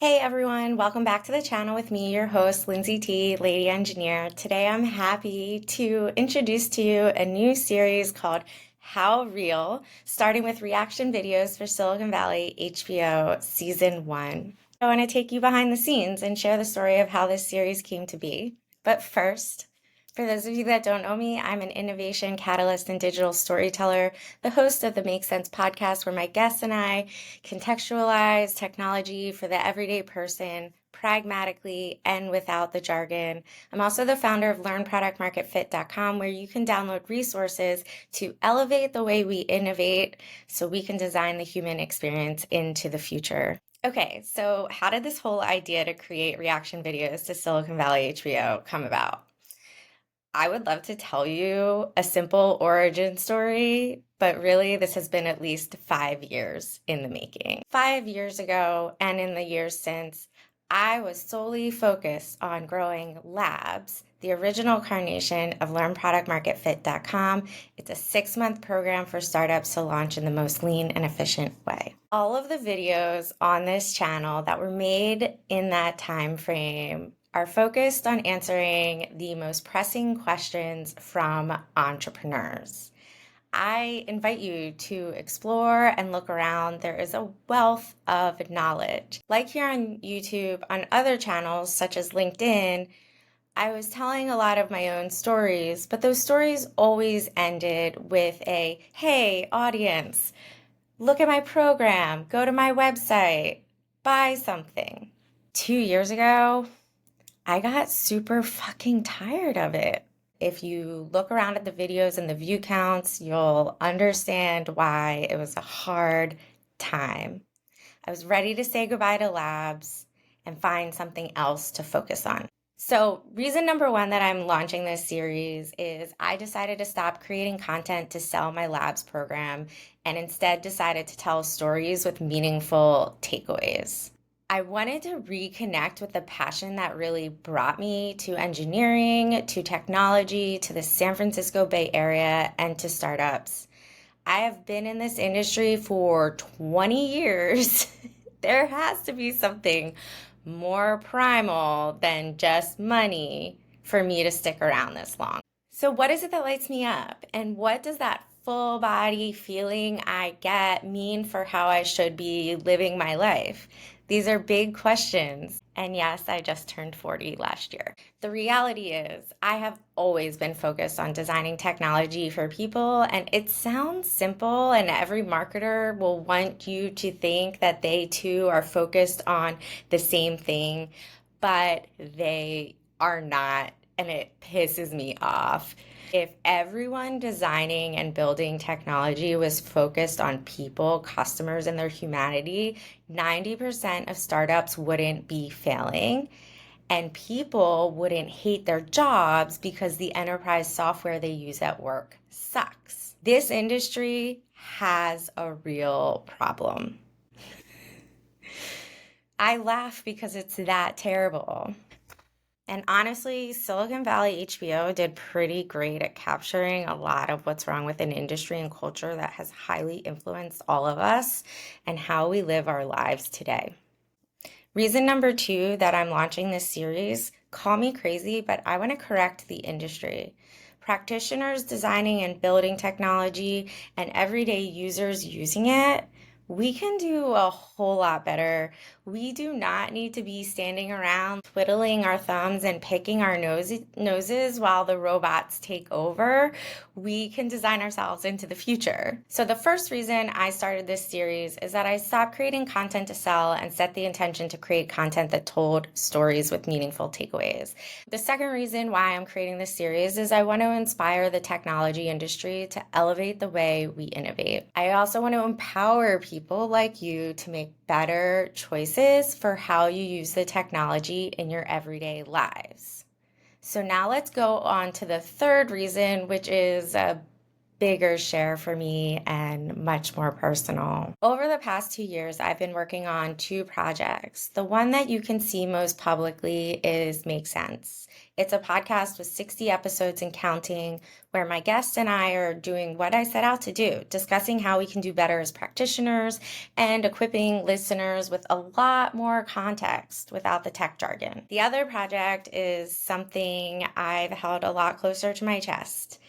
Hey everyone, welcome back to the channel with me, your host, Lindsay T, Lady Engineer. Today I'm happy to introduce to you a new series called How Real, starting with reaction videos for Silicon Valley HBO Season 1. I want to take you behind the scenes and share the story of how this series came to be. But first, for those of you that don't know me, I'm an innovation catalyst and digital storyteller, the host of the Make Sense podcast, where my guests and I contextualize technology for the everyday person pragmatically and without the jargon. I'm also the founder of learnproductmarketfit.com, where you can download resources to elevate the way we innovate so we can design the human experience into the future. Okay, so how did this whole idea to create reaction videos to Silicon Valley HBO come about? I would love to tell you a simple origin story, but really this has been at least 5 years in the making. 5 years ago and in the years since, I was solely focused on growing Labs, the original incarnation of LearnProductMarketFit.com. It's a 6-month program for startups to launch in the most lean and efficient way. All of the videos on this channel that were made in that time frame are focused on answering the most pressing questions from entrepreneurs. I invite you to explore and look around. There is a wealth of knowledge. Like here on YouTube, on other channels such as LinkedIn, I was telling a lot of my own stories, but those stories always ended with a, hey, audience, look at my program, go to my website, buy something. 2 years ago, I got super fucking tired of it. If you look around at the videos and the view counts, you'll understand why it was a hard time. I was ready to say goodbye to Labs and find something else to focus on. So, reason number one that I'm launching this series is I decided to stop creating content to sell my Labs program and instead decided to tell stories with meaningful takeaways. I wanted to reconnect with the passion that really brought me to engineering, to technology, to the San Francisco Bay Area, and to startups. I have been in this industry for 20 years. There has to be something more primal than just money for me to stick around this long. So, what is it that lights me up? And what does that full body feeling I get mean for how I should be living my life? These are big questions. And yes, I just turned 40 last year. The reality is, I have always been focused on designing technology for people, and it sounds simple, and every marketer will want you to think that they too are focused on the same thing, but they are not, and it pisses me off. If everyone designing and building technology was focused on people, customers, and their humanity, 90% of startups wouldn't be failing, and people wouldn't hate their jobs because the enterprise software they use at work sucks. This industry has a real problem. I laugh because it's that terrible. And honestly, Silicon Valley HBO did pretty great at capturing a lot of what's wrong with an industry and culture that has highly influenced all of us and how we live our lives today. Reason number two that I'm launching this series, call me crazy, but I want to correct the industry. Practitioners designing and building technology and everyday users using it, we can do a whole lot better. We do not need to be standing around twiddling our thumbs and picking our noses while the robots take over. We can design ourselves into the future. So the first reason I started this series is that I stopped creating content to sell and set the intention to create content that told stories with meaningful takeaways. The second reason why I'm creating this series is I want to inspire the technology industry to elevate the way we innovate. I also want to empower people like you to make better choices for how you use the technology in your everyday lives. So now let's go on to the third reason, which is a bigger share for me and much more personal. Over the past 2 years, I've been working on two projects. The one that you can see most publicly is Make Sense. It's a podcast with 60 episodes and counting, where my guests and I are doing what I set out to do, discussing how we can do better as practitioners and equipping listeners with a lot more context without the tech jargon. The other project is something I've held a lot closer to my chest.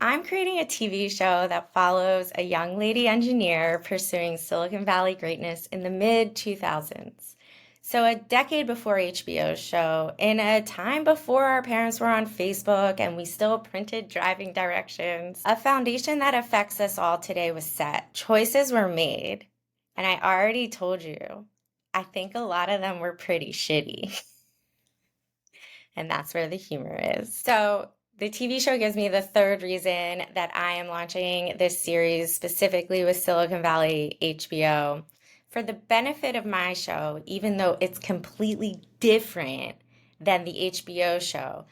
I'm creating a TV show that follows a young lady engineer pursuing Silicon Valley greatness in the mid 2000s. So, a decade before HBO's show, in a time before our parents were on Facebook and we still printed driving directions, a foundation that affects us all today was set. Choices were made. And I already told you, I think a lot of them were pretty shitty. And that's where the humor is. So, the TV show gives me the third reason that I am launching this series specifically with Silicon Valley HBO. For the benefit of my show, even though it's completely different than the HBO show,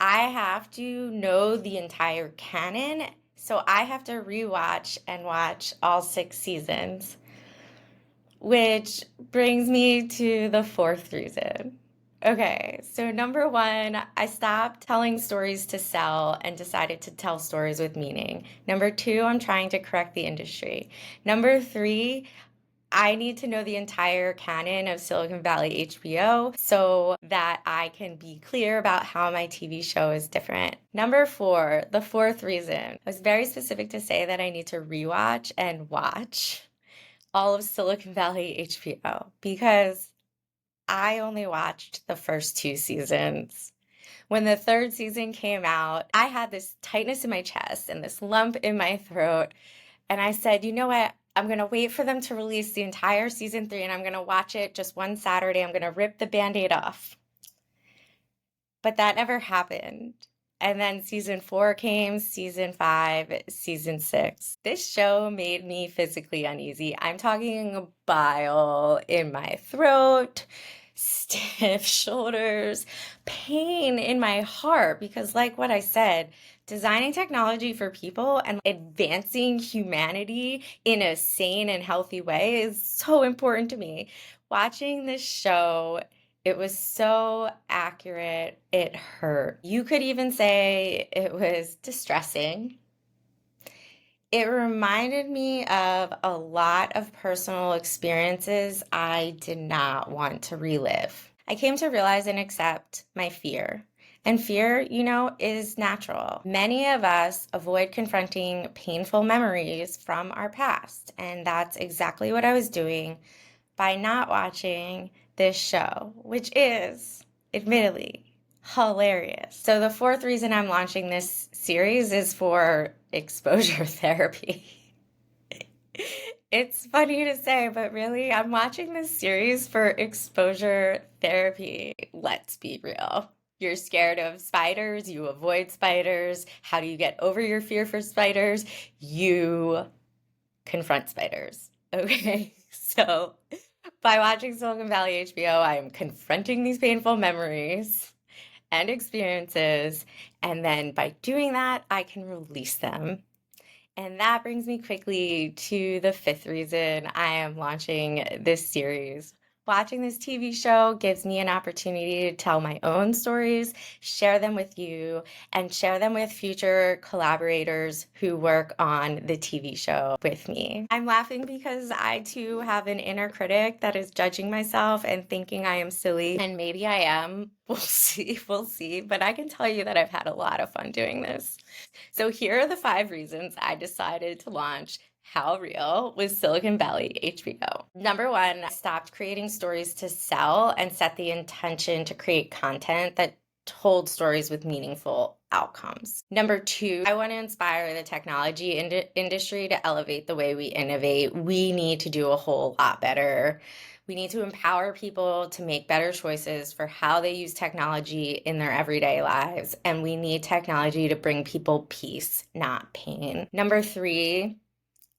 I have to know the entire canon, so I have to rewatch and watch all 6 seasons. Which brings me to the fourth reason. Okay, so number one, I stopped telling stories to sell and decided to tell stories with meaning. Number two, I'm trying to correct the industry. Number three, I need to know the entire canon of Silicon Valley HBO so that I can be clear about how my TV show is different. Number four, the fourth reason, I was very specific to say that I need to rewatch and watch all of Silicon Valley HBO because I only watched the first 2 seasons. When the third season came out, I had this tightness in my chest and this lump in my throat. And I said, you know what? I'm going to wait for them to release the entire season 3 and I'm going to watch it just one Saturday. I'm going to rip the Band-Aid off. But that never happened. And then season 4 came, season 5, season 6. This show made me physically uneasy. I'm talking bile in my throat, stiff shoulders, pain in my heart, because like what I said, designing technology for people and advancing humanity in a sane and healthy way is so important to me. Watching this show, it was so accurate, it hurt. You could even say it was distressing. It reminded me of a lot of personal experiences I did not want to relive. I came to realize and accept my fear. And fear, is natural. Many of us avoid confronting painful memories from our past. And that's exactly what I was doing by not watching this show, which is, admittedly, hilarious. So the fourth reason I'm launching this series is for exposure therapy. It's funny to say, but really, I'm watching this series for exposure therapy. Let's be real. You're scared of spiders, you avoid spiders. How do you get over your fear for spiders? You confront spiders. Okay, so by watching Silicon Valley HBO, I am confronting these painful memories and experiences, and then by doing that, I can release them. And that brings me quickly to the fifth reason I am launching this series. Watching this TV show gives me an opportunity to tell my own stories, share them with you, and share them with future collaborators who work on the TV show with me. I'm laughing because I too have an inner critic that is judging myself and thinking I am silly, and maybe I am. We'll see. But I can tell you that I've had a lot of fun doing this. So here are the 5 reasons I decided to launch How Real with Silicon Valley HBO. Number 1, I stopped creating stories to sell and set the intention to create content that told stories with meaningful outcomes. Number 2, I want to inspire the technology industry to elevate the way we innovate. We need to do a whole lot better. We need to empower people to make better choices for how they use technology in their everyday lives. And we need technology to bring people peace, not pain. Number 3,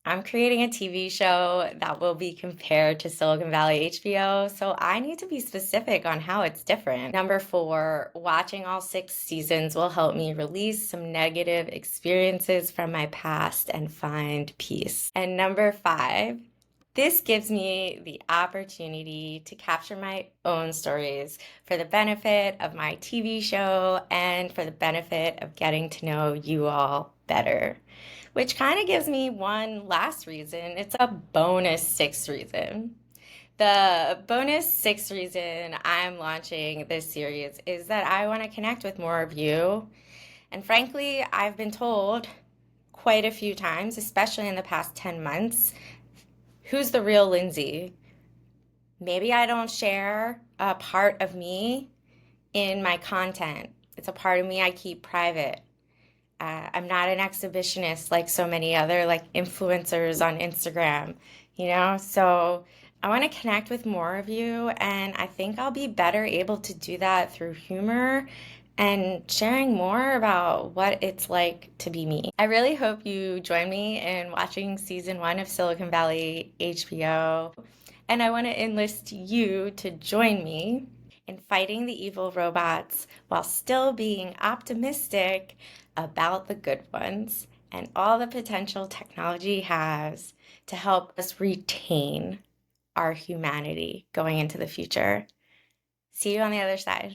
I'm creating a TV show that will be compared to Silicon Valley HBO, so I need to be specific on how it's different. Number four, watching all 6 seasons will help me release some negative experiences from my past and find peace. And number five, this gives me the opportunity to capture my own stories for the benefit of my TV show and for the benefit of getting to know you all better. Which kind of gives me one last reason. It's a bonus sixth reason. The bonus sixth reason I'm launching this series is that I want to connect with more of you. And frankly, I've been told quite a few times, especially in the past 10 months, who's the real Lindsay? Maybe I don't share a part of me in my content. It's a part of me I keep private. I'm not an exhibitionist like so many other like influencers on Instagram, So I want to connect with more of you, and I think I'll be better able to do that through humor and sharing more about what it's like to be me. I really hope you join me in watching season 1 of Silicon Valley HBO, and I want to enlist you to join me in fighting the evil robots while still being optimistic about the good ones and all the potential technology has to help us retain our humanity going into the future. See you on the other side.